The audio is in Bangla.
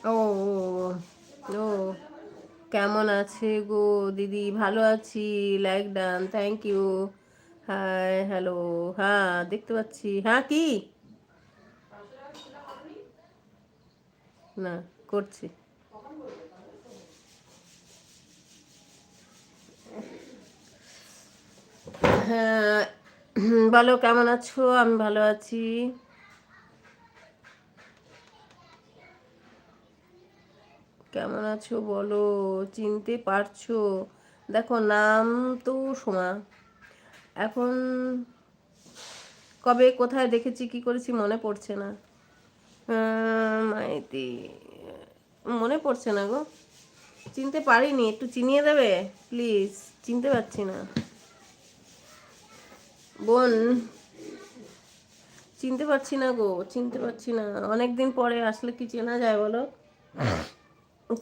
ও ও কেমন আছে গো দিদি? ভালো আছি। Like done, thank you. Hi, hello. হ্যাঁ, দেখতে পাচ্ছি। হ্যাঁ, কি না করছি? হ্যাঁ, বলো কেমন আছো? আমি ভালো আছি। কেমন আছো বলো? চিনতে পারছো? দেখো, নাম তো সোমা। এখন কবে কোথায় দেখেছি কি করেছি মনে পড়ছে না। মাইতি, মনে পড়ছে না গো। চিনতে পারিনি, একটু চিনিয়ে দেবে প্লিজ? চিনতে পারছি না বোন, চিনতে পারছি না গো, চিনতে পারছি না। অনেক দিন পরে আসলে কি চেনা যায় বলো?